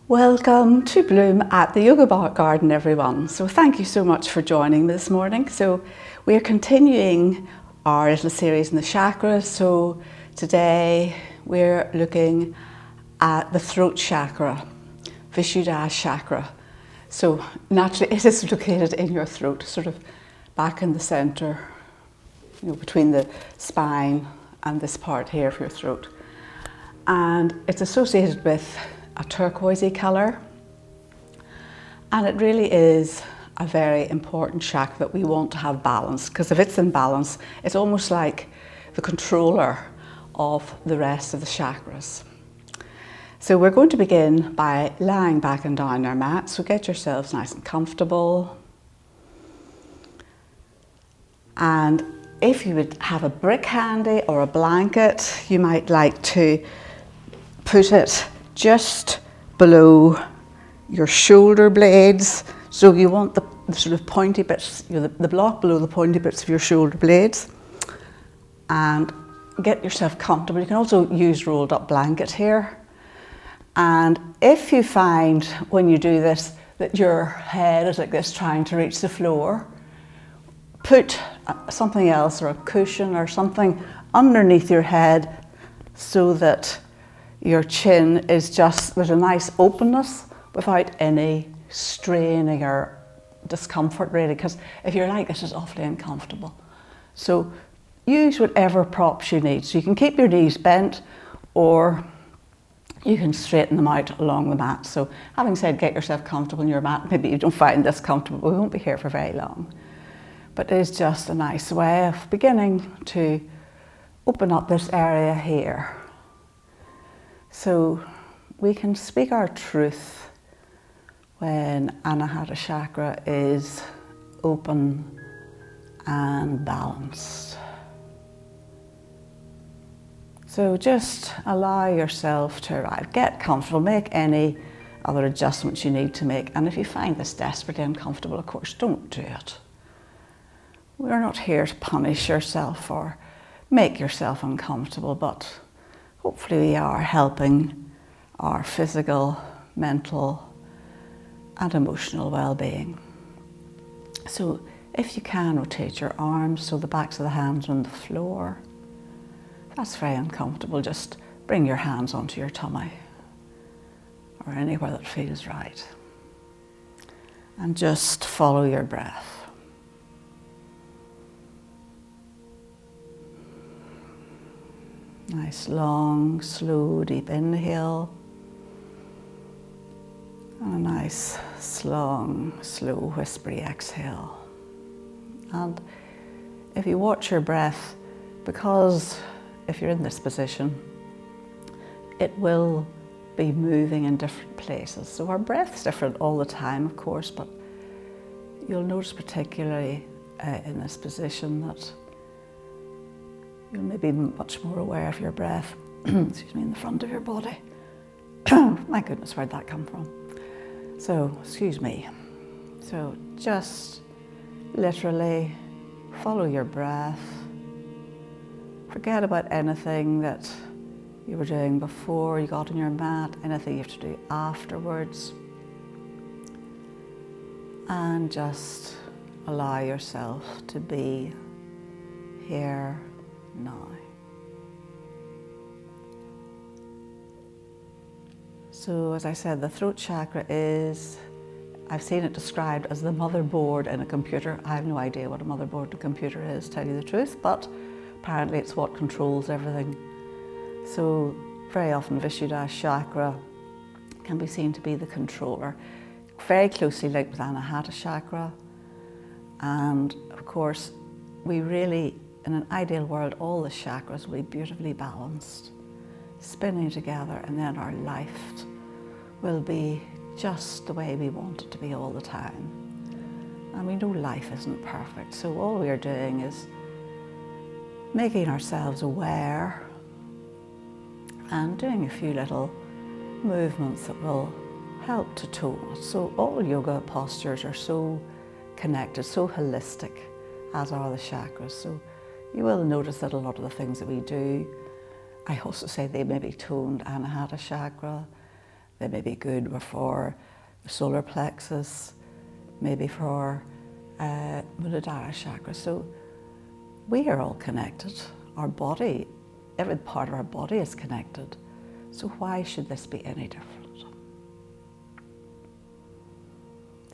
Welcome to Bloom at the Yoga Garden, everyone. So thank you so much for joining me this morning. So we're continuing our little series in the chakras. So today we're looking at the throat chakra, Vishuddha chakra. So naturally it is located in your throat, sort of back in the center, between the spine and this part here of your throat. And it's associated with a turquoisey colour, and it really is a very important chakra that we want to have balanced, because if it's in balance, it's almost like the controller of the rest of the chakras. So we're going to begin by lying back and down our mat, so get yourselves nice and comfortable. And if you would have a brick handy or a blanket, you might like to put it just below your shoulder blades. So you want the sort of pointy bits, the block below the pointy bits of your shoulder blades, and get yourself comfortable. You can also use rolled up blanket here. And if you find when you do this that your head is like this trying to reach the floor, put something else or a cushion or something underneath your head so that your chin is just, there's a nice openness without any straining or discomfort really, because if you're like this, it's awfully uncomfortable. So use whatever props you need. So you can keep your knees bent or you can straighten them out along the mat. So having said get yourself comfortable in your mat, maybe you don't find this comfortable, we won't be here for very long. But it is just a nice way of beginning to open up this area here. So we can speak our truth when Anahata chakra is open and balanced. So just allow yourself to arrive, get comfortable, make any other adjustments you need to make. And if you find this desperately uncomfortable, of course, don't do it. We're not here to punish yourself or make yourself uncomfortable, but hopefully we are helping our physical, mental and emotional well-being. So if you can, rotate your arms so the backs of the hands are on the floor. If that's very uncomfortable, just bring your hands onto your tummy or anywhere that feels right. And just follow your breath. Nice, long, slow, deep inhale. And a nice, long, slow, whispery exhale. And if you watch your breath, because if you're in this position, it will be moving in different places. So our breath's different all the time, of course, but you'll notice particularly in this position that you'll maybe be much more aware of your breath, excuse me, in the front of your body. My goodness, where'd that come from? So, excuse me. So just literally follow your breath. Forget about anything that you were doing before you got on your mat, anything you have to do afterwards. And just allow yourself to be here now. So as I said, the throat chakra is, I've seen it described as the motherboard in a computer. I have no idea what a motherboard in a computer is, to tell you the truth, but apparently it's what controls everything. So very often Vishuddha chakra can be seen to be the controller, very closely linked with Anahata chakra. And of course, we really, in an ideal world, all the chakras will be beautifully balanced, spinning together, and then our life will be just the way we want it to be all the time. And we know life isn't perfect, so all we are doing is making ourselves aware and doing a few little movements that will help to tone it. So all yoga postures are so connected, so holistic, as are the chakras. So you will notice that a lot of the things that we do, I also say they may be toned Anahata chakra, They may be good for the solar plexus, maybe for Muladhara chakra. So we are all connected. Our body, every part of our body is connected. So why should this be any different?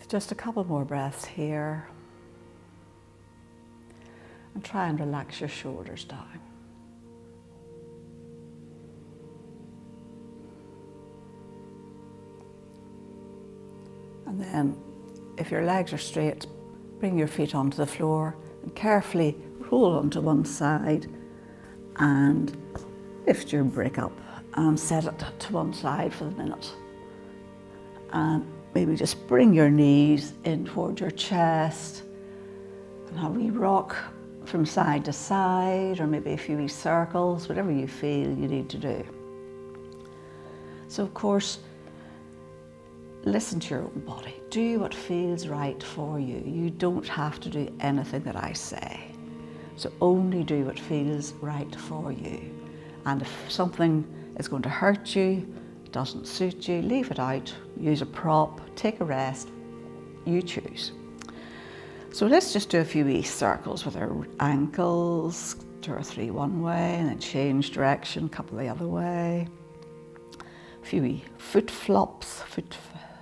Just a couple more breaths here. And try and relax your shoulders down. And then, if your legs are straight, bring your feet onto the floor and carefully roll onto one side and lift your brick up and set it to one side for the minute. And maybe just bring your knees in towards your chest and have a wee rock from side to side, or maybe a few wee circles, whatever you feel you need to do. So of course, listen to your own body. Do what feels right for you. You don't have to do anything that I say. So only do what feels right for you. And if something is going to hurt you, doesn't suit you, leave it out, use a prop, take a rest, you choose. So let's just do a few wee circles with our ankles, 2 or 3 one way, and then change direction, a couple the other way. A few wee foot flops, foot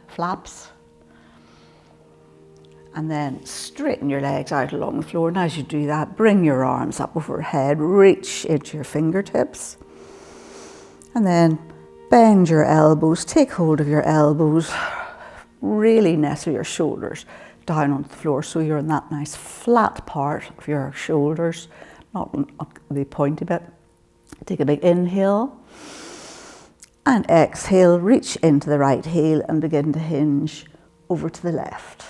flaps. And then straighten your legs out along the floor. And as you do that, bring your arms up overhead, reach into your fingertips. And then bend your elbows, take hold of your elbows, really nestle your shoulders down onto the floor so you're in that nice flat part of your shoulders, not the pointy bit. Take a big inhale and exhale, reach into the right heel and begin to hinge over to the left.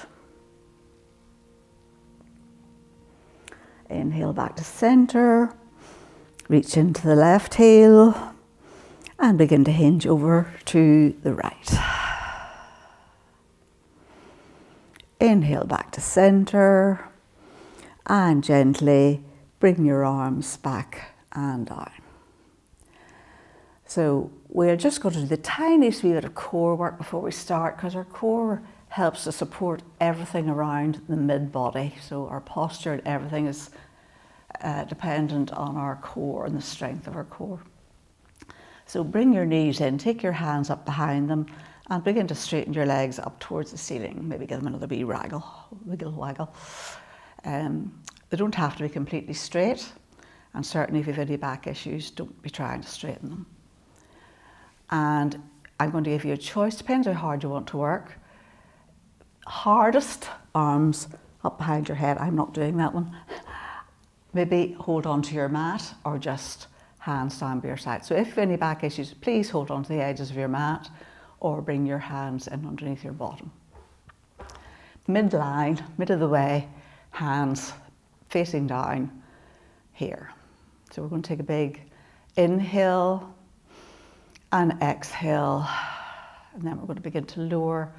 Inhale back to center, reach into the left heel and begin to hinge over to the right. Inhale back to center and gently bring your arms back and down. So we're just going to do the tiniest wee bit of core work before we start, because our core helps to support everything around the mid-body. So our posture and everything is dependent on our core and the strength of our core. So bring your knees in, take your hands up behind them and begin to straighten your legs up towards the ceiling. Maybe give them another wee wiggle waggle. They don't have to be completely straight, and certainly if you have any back issues, don't be trying to straighten them. And I'm going to give you a choice, depends how hard you want to work. Hardest, arms up behind your head. I'm not doing that one. Maybe hold on to your mat or just hands down by your side. So if you have any back issues, please hold on to the edges of your mat or bring your hands in underneath your bottom. Midline, mid of the way, hands facing down here. So we're going to take a big inhale and exhale, and then we're going to begin to lower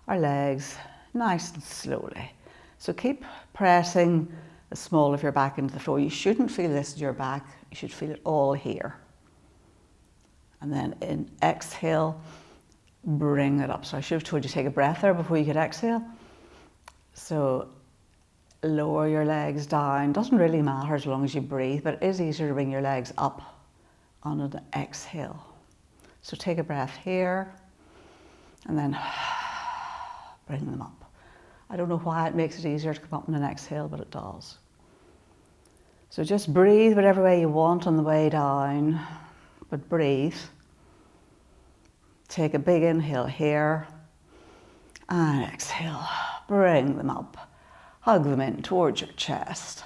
our legs nice and slowly. So keep pressing the small of your back into the floor. You shouldn't feel this in your back, you should feel it all here. And then in exhale, bring it up. So I should have told you to take a breath there before you could exhale. So lower your legs down. Doesn't really matter as long as you breathe, but it is easier to bring your legs up on an exhale. So take a breath here and then bring them up. I don't know why it makes it easier to come up on an exhale, but it does. So just breathe whatever way you want on the way down, but breathe. Take a big inhale here and exhale. Bring them up. Hug them in towards your chest.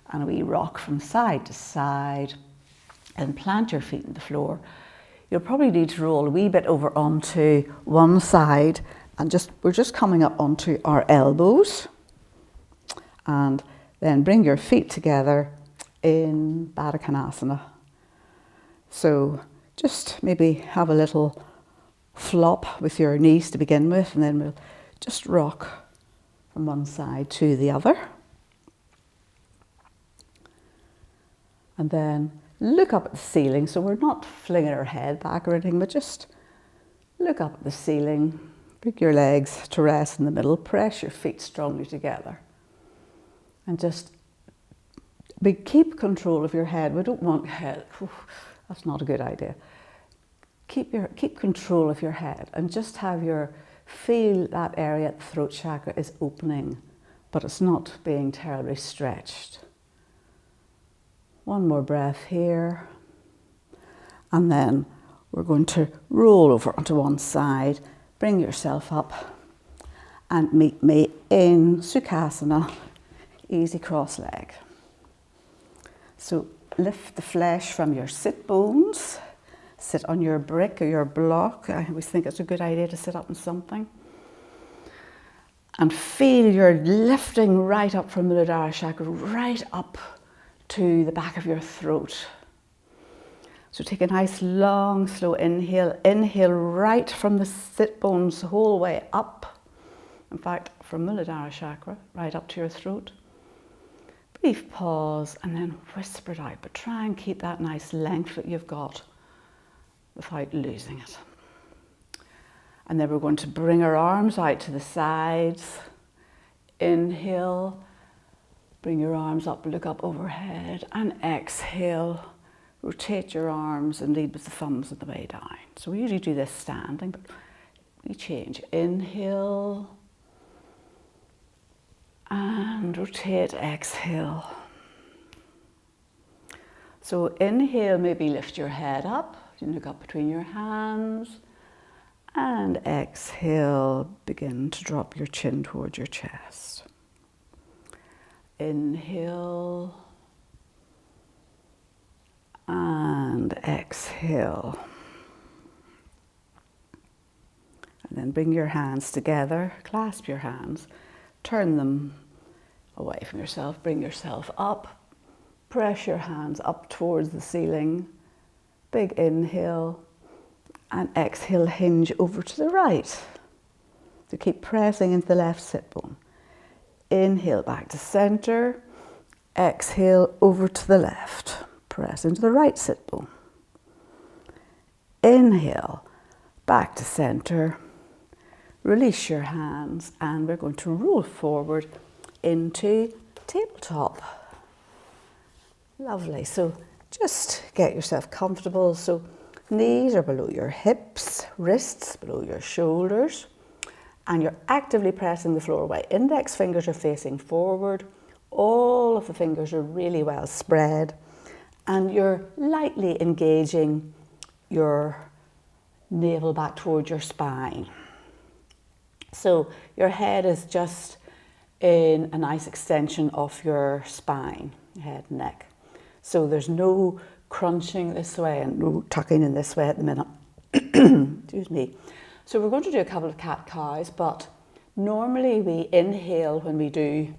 And we rock from side to side and plant your feet in the floor. You'll probably need to roll a wee bit over onto one side and we're just coming up onto our elbows. And then bring your feet together in Baddha Konasana. So just maybe have a little flop with your knees to begin with, and then we'll just rock from one side to the other. And then look up at the ceiling. So we're not flinging our head back or anything, but just look up at the ceiling, bring your legs to rest in the middle, press your feet strongly together. And just keep control of your head. We don't want head, that's not a good idea. Keep control of your head and just feel that area at the throat chakra is opening, but it's not being terribly stretched. One more breath here. And then we're going to roll over onto one side, bring yourself up and meet me in Sukhasana, easy cross leg. So lift the flesh from your sit bones, sit on your brick or your block. I always think it's a good idea to sit up on something. And feel you're lifting right up from the Muladhara chakra, right up to the back of your throat. So take a nice long, slow inhale. Inhale right from the sit bones the whole way up. In fact, from Muladhara chakra, right up to your throat. Brief pause and then whisper it out, but try and keep that nice length that you've got without losing it. And then we're going to bring our arms out to the sides. Inhale, bring your arms up, look up overhead, and exhale. Rotate your arms and lead with the thumbs on the way down. So we usually do this standing, but we change. Inhale and rotate, exhale. So inhale, maybe lift your head up. You look up between your hands. And exhale, begin to drop your chin towards your chest. Inhale. And exhale. And then bring your hands together, clasp your hands, turn them away from yourself, bring yourself up, press your hands up towards the ceiling, big inhale, and exhale, hinge over to the right. So keep pressing into the left sit bone. Inhale back to center, exhale over to the left. Press into the right sit bone. Inhale, back to center. Release your hands and we're going to roll forward into tabletop. Lovely. So just get yourself comfortable. So knees are below your hips, wrists below your shoulders, and you're actively pressing the floor away. Index fingers are facing forward. All of the fingers are really well spread. And you're lightly engaging your navel back towards your spine. So your head is just in a nice extension of your spine, head and neck. So there's no crunching this way and no tucking in this way at the minute. Excuse me. So we're going to do a couple of cat-cows, but normally we inhale when we do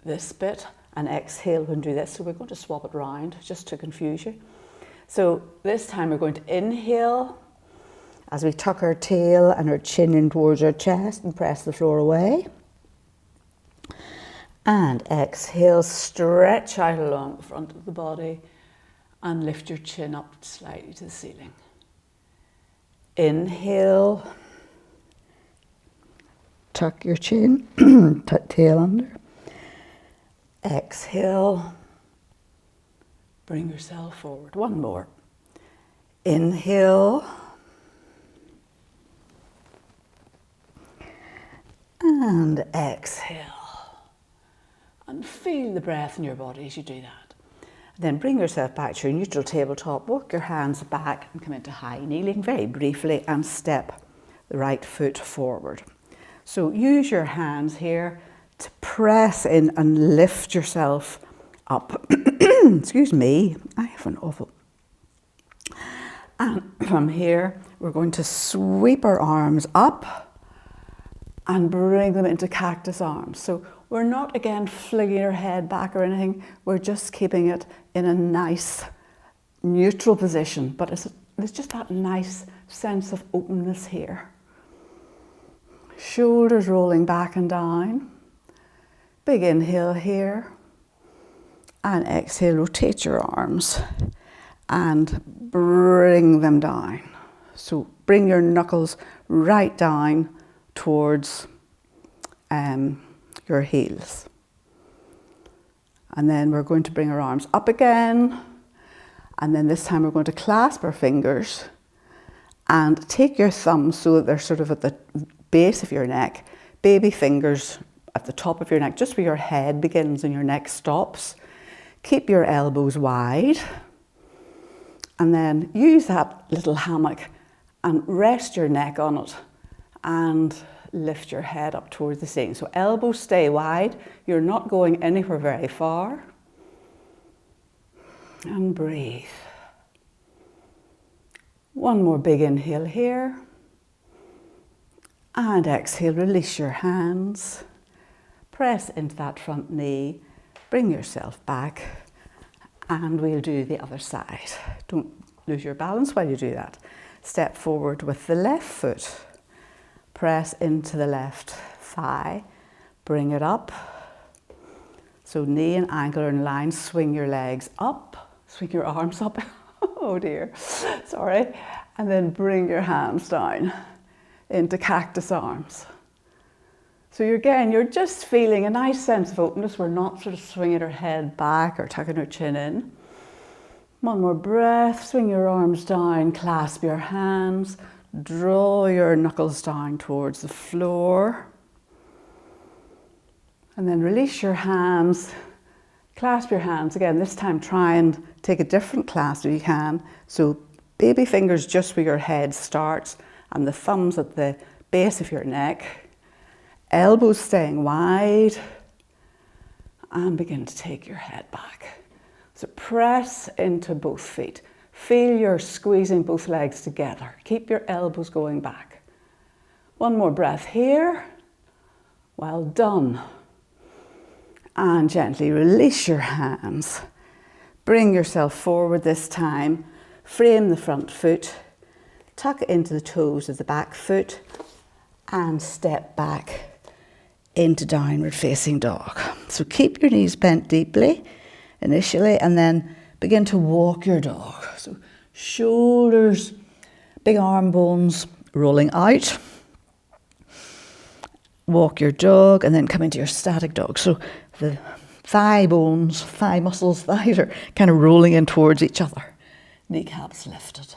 this bit and exhale when we do this. So we're going to swap it round just to confuse you. So this time we're going to inhale as we tuck our tail and our chin in towards our chest and press the floor away. And exhale, stretch out along the front of the body and lift your chin up slightly to the ceiling. Inhale, tuck your chin, tuck tail under. Exhale, bring yourself forward. One more. Inhale. And exhale. And feel the breath in your body as you do that. Then bring yourself back to your neutral tabletop, walk your hands back and come into high kneeling very briefly and step the right foot forward. So use your hands here to press in and lift yourself up. Excuse me, I have an awful. And from here, we're going to sweep our arms up and bring them into cactus arms. So we're not again flinging our head back or anything, we're just keeping it in a nice neutral position, but there's just that nice sense of openness here. Shoulders rolling back and down. Big inhale here. And exhale, rotate your arms and bring them down. So bring your knuckles right down towards your heels. And then we're going to bring our arms up again. And then this time we're going to clasp our fingers and take your thumbs so that they're sort of at the base of your neck, baby fingers at the top of your neck, just where your head begins and your neck stops. Keep your elbows wide. And then use that little hammock and rest your neck on it and lift your head up towards the ceiling. So elbows stay wide. You're not going anywhere very far. And breathe. One more big inhale here. And exhale, release your hands. Press into that front knee. Bring yourself back. And we'll do the other side. Don't lose your balance while you do that. Step forward with the left foot. Press into the left thigh. Bring it up. So knee and ankle are in line. Swing your legs up. Swing your arms up. Oh dear, sorry. And then bring your hands down into cactus arms. So you're just feeling a nice sense of openness. We're not sort of swinging our head back or tucking our chin in. One more breath. Swing your arms down. Clasp your hands. Draw your knuckles down towards the floor. And then release your hands. Clasp your hands again. This time try and take a different clasp if you can. So baby fingers just where your head starts and the thumbs at the base of your neck. Elbows staying wide. And begin to take your head back. So press into both feet. Feel you're squeezing both legs together. Keep your elbows going back. One more breath here. Well done. And gently release your hands. Bring yourself forward this time. Frame the front foot. Tuck into the toes of the back foot. And step back into downward facing dog. So keep your knees bent deeply initially and then begin to walk your dog. So shoulders, big arm bones rolling out. Walk your dog and then come into your static dog. So the thigh bones, thigh muscles, thighs are kind of rolling in towards each other. Kneecaps lifted.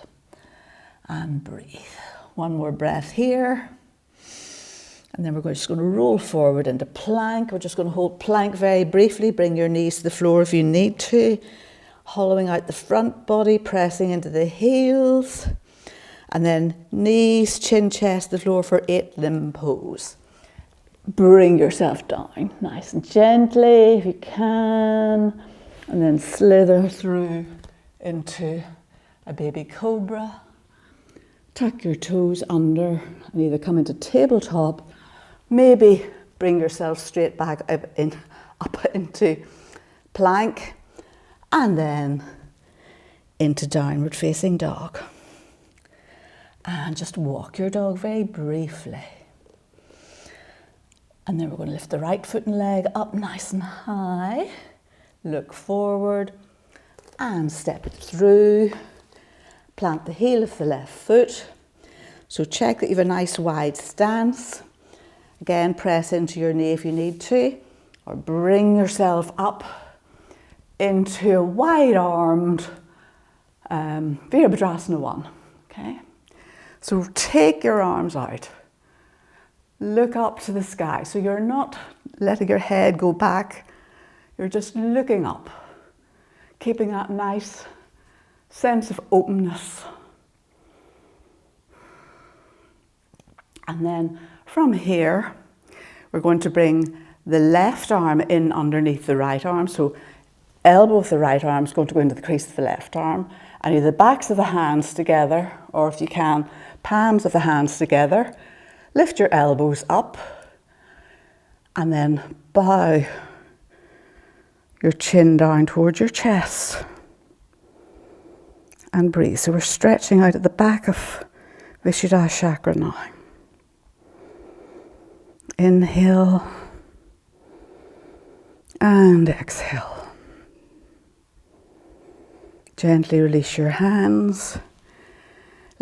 And breathe. One more breath here. And then we're just going to roll forward into plank. We're just going to hold plank very briefly. Bring your knees to the floor if you need to. Hollowing out the front body, pressing into the heels. And then knees, chin, chest, the floor for 8 limb pose. Bring yourself down nice and gently if you can. And then slither through into a baby cobra. Tuck your toes under and either come into tabletop. Maybe bring yourself straight back up into plank. And then into downward facing dog. And just walk your dog very briefly. And then we're going to lift the right foot and leg up nice and high. Look forward and step it through. Plant the heel of the left foot. So check that you have a nice wide stance. Again, press into your knee if you need to. Or bring yourself up into a wide-armed Virabhadrasana 1. Okay? So take your arms out. Look up to the sky. So you're not letting your head go back. You're just looking up. Keeping that nice sense of openness. And then from here, we're going to bring the left arm in underneath the right arm. So elbow of the right arm is going to go into the crease of the left arm. And either the backs of the hands together, or if you can, palms of the hands together. Lift your elbows up and then bow your chin down towards your chest and breathe. So we're stretching out at the back of Vishuddha Chakra now. Inhale and exhale. Gently release your hands.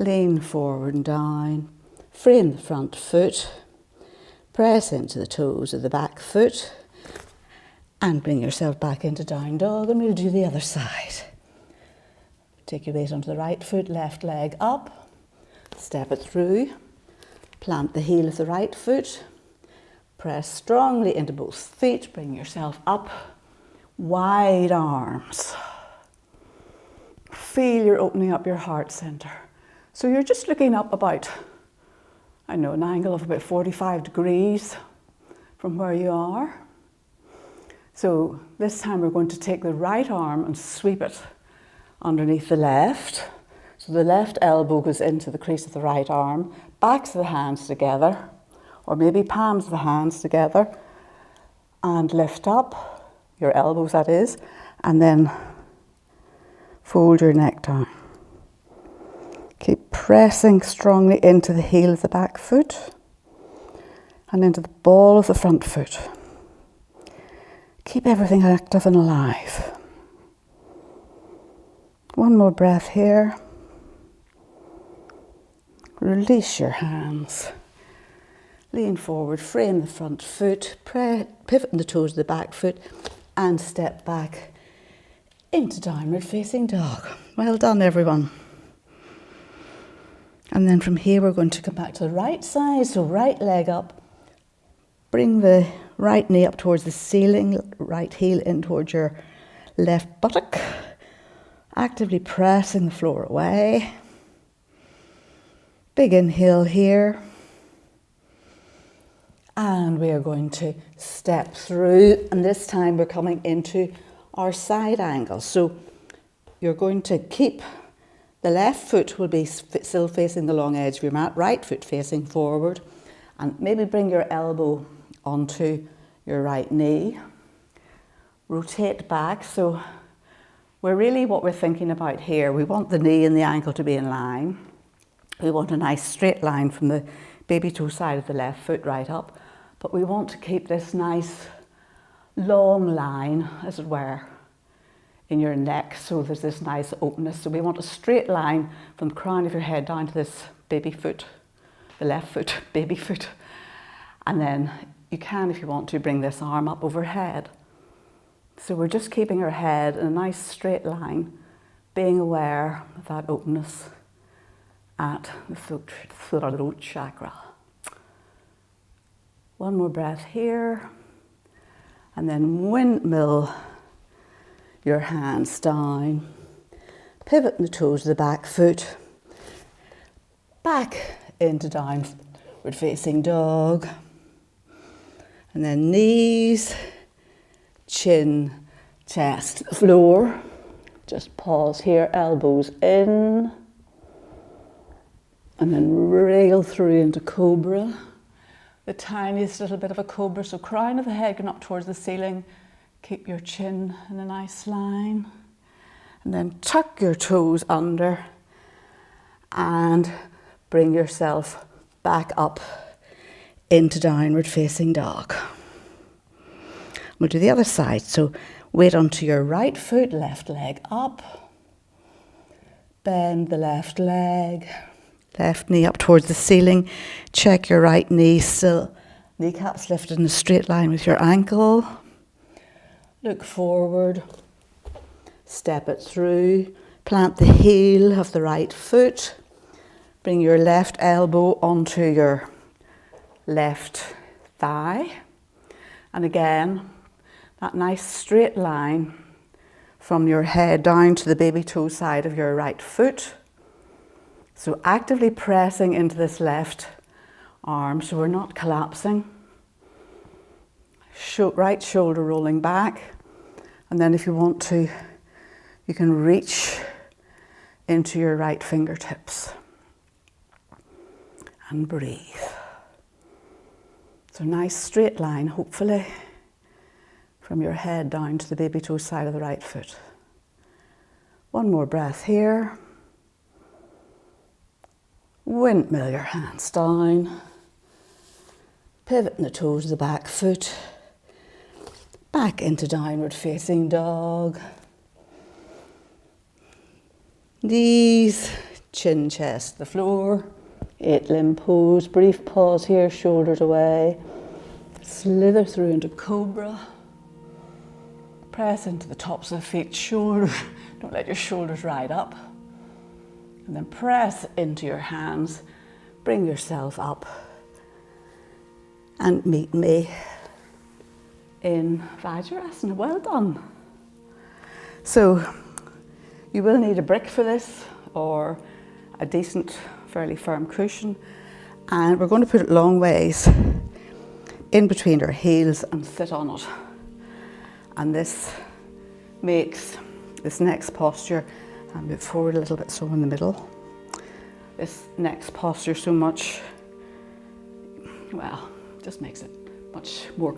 Lean forward and down. Frame the front foot. Press into the toes of the back foot. And bring yourself back into down dog, and we'll do the other side. Take your weight onto the right foot, left leg up. Step it through. Plant the heel of the right foot. Press strongly into both feet. Bring yourself up. Wide arms. Feel you're opening up your heart center. So you're just looking up about, an angle of about 45 degrees from where you are. So this time we're going to take the right arm and sweep it underneath the left. So the left elbow goes into the crease of the right arm, backs of the hands together, or maybe palms of the hands together, and lift up, your elbows that is, and then fold your neck down. Keep pressing strongly into the heel of the back foot and into the ball of the front foot. Keep everything active and alive. One more breath here. Release your hands. Lean forward, frame the front foot, pivot the toes of the back foot, and step back into downward facing dog. Well done, everyone. And then from here we're going to come back to the right side, so right leg up. Bring the right knee up towards the ceiling, right heel in towards your left buttock. Actively pressing the floor away. Big inhale here. And we are going to step through, and this time we're coming into our side angle. So you're going to keep the left foot will be still facing the long edge of your mat, right foot facing forward, and maybe bring your elbow onto your right knee. Rotate back. So what we're thinking about here, we want the knee and the ankle to be in line. We want a nice straight line from the baby toe side of the left foot right up, but we want to keep this nice long line, as it were, in your neck, so there's this nice openness. So we want a straight line from the crown of your head down to this baby foot, the left foot, baby foot. And then you can, if you want to, bring this arm up overhead. So we're just keeping our head in a nice straight line, being aware of that openness at the throat chakra. One more breath here, and then windmill your hands down, pivot the toes of the back foot, back into downward facing dog, and then knees, chin, chest, floor. Just pause here, elbows in, and then wriggle through into cobra. The tiniest little bit of a cobra, so crown of the head going up towards the ceiling. Keep your chin in a nice line, and then tuck your toes under and bring yourself back up into downward facing dog. We'll do the other side. So weight onto your right foot, left leg up, bend the left leg, left knee up towards the ceiling. Check your right knee still, kneecaps lifted in a straight line with your ankle. Look forward, step it through, plant the heel of the right foot, bring your left elbow onto your left thigh, and again, that nice straight line from your head down to the baby toe side of your right foot. So actively pressing into this left arm so we're not collapsing. Right shoulder rolling back, and then if you want to, you can reach into your right fingertips and breathe. So nice straight line, hopefully, from your head down to the baby toe side of the right foot. One more breath here. Windmill your hands down, pivot the toes of the back foot, back into downward facing dog. Knees, chin, chest, the floor. 8 limb pose, brief pause here, shoulders away. Slither through into cobra. Press into the tops of the feet, shoulders. Don't let your shoulders ride up. And then press into your hands. Bring yourself up. And meet me in Vajrasana. Well done. So you will need a brick for this or a decent, fairly firm cushion. And we're going to put it long ways in between our heels and sit on it. And this makes this next posture, and move forward a little bit so in the middle. This next posture so much, well, just makes it much more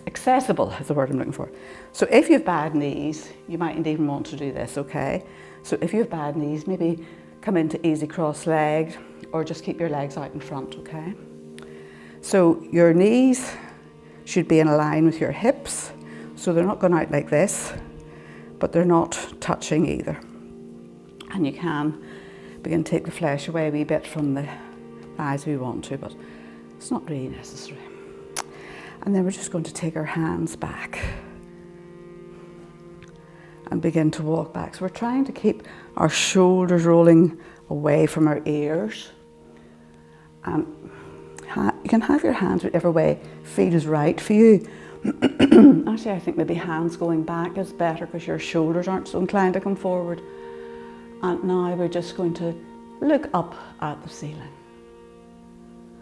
accessible is the word I'm looking for. So if you have bad knees, you mightn't even want to do this, okay? So if you have bad knees, maybe come into easy cross-legged or just keep your legs out in front, okay? So your knees should be in a line with your hips, so they're not going out like this, but they're not touching either. And you can begin to take the flesh away a wee bit from the thighs if you want to, but it's not really necessary. And then we're just going to take our hands back and begin to walk back. So we're trying to keep our shoulders rolling away from our ears. You can have your hands whichever way feels right for you. Actually, I think maybe hands going back is better because your shoulders aren't so inclined to come forward. And now we're just going to look up at the ceiling.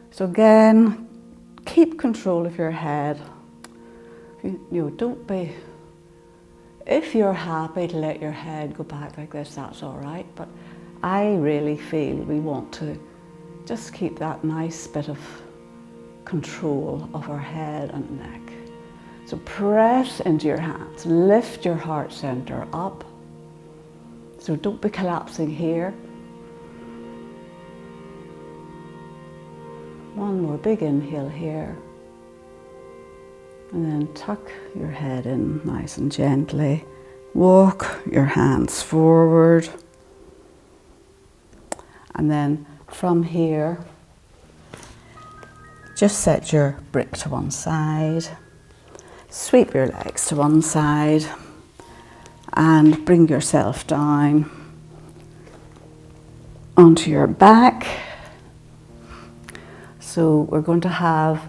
So again, keep control of your head. Don't be, if you're happy to let your head go back like this, that's all right. But I really feel we want to just keep that nice bit of control of our head and neck. So press into your hands, lift your heart center up. So don't be collapsing here. One more big inhale here. And then tuck your head in nice and gently. Walk your hands forward. And then from here, just set your brick to one side. Sweep your legs to one side and bring yourself down onto your back. So we're going to have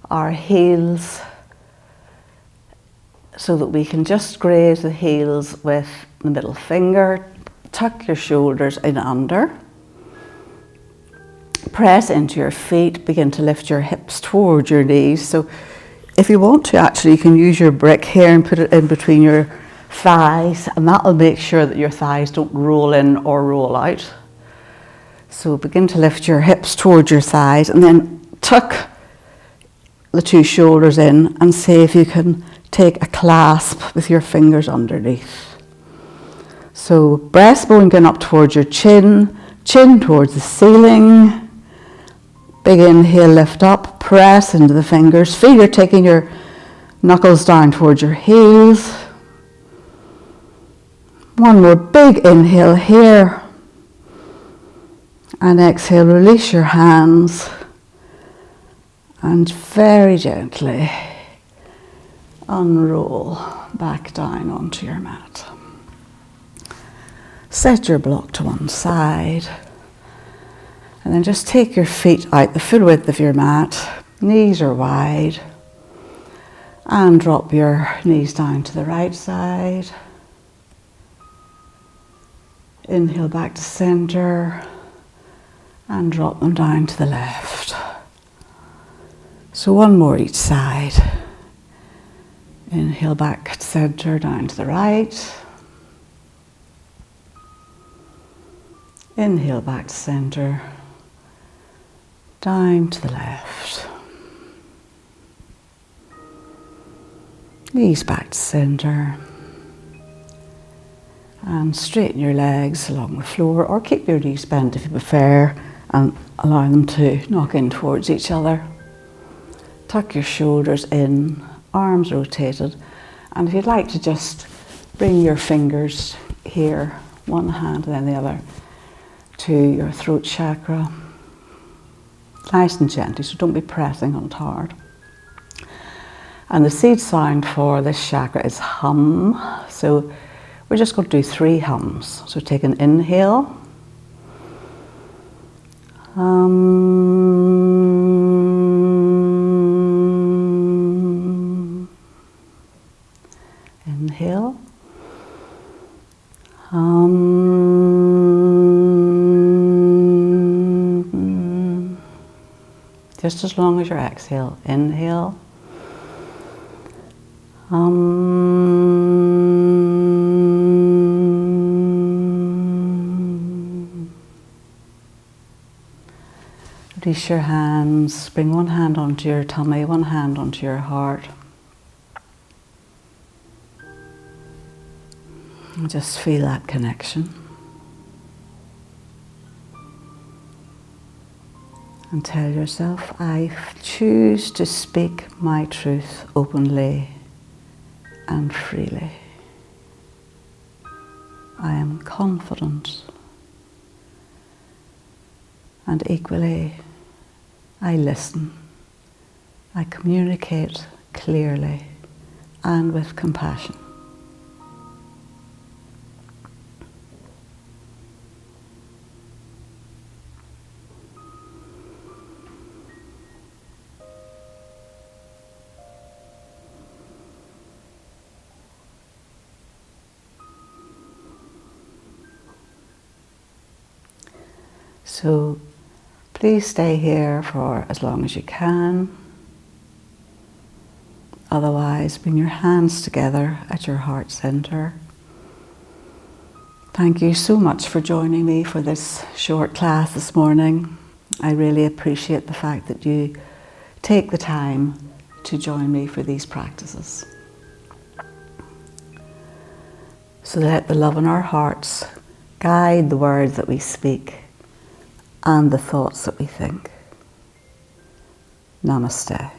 our heels so that we can just graze the heels with the middle finger. Tuck your shoulders in under. Press into your feet, begin to lift your hips towards your knees. So if you want to, actually, you can use your brick here and put it in between your thighs, and that'll make sure that your thighs don't roll in or roll out. So begin to lift your hips towards your thighs and then tuck the two shoulders in and see if you can take a clasp with your fingers underneath. So breastbone going up towards your chin, chin towards the ceiling. Big inhale, lift up, press into the fingers. Feel you're taking your knuckles down towards your heels. One more big inhale here. And exhale, release your hands. And very gently unroll back down onto your mat. Set your block to one side. And then just take your feet out the full width of your mat. Knees are wide. And drop your knees down to the right side. Inhale back to center. And drop them down to the left. So one more each side. Inhale back to center, down to the right. Inhale back to center. Down to the left. Knees back to center. And straighten your legs along the floor, or keep your knees bent if you prefer, and allow them to knock in towards each other. Tuck your shoulders in, arms rotated, and if you'd like to just bring your fingers here, one hand and then the other, to your throat chakra. Nice and gently, so don't be pressing on it hard. And the seed sound for this chakra is hum. So we're just going to do 3 hums. So take an inhale. Inhale. Just as long as your exhale. Inhale. Release your hands. Bring one hand onto your tummy, one hand onto your heart. And just feel that connection. And tell yourself, I choose to speak my truth openly and freely. I am confident. And equally, I listen. I communicate clearly and with compassion. So please stay here for as long as you can. Otherwise, bring your hands together at your heart center. Thank you so much for joining me for this short class this morning. I really appreciate the fact that you take the time to join me for these practices. So let the love in our hearts guide the words that we speak and the thoughts that we think. Namaste.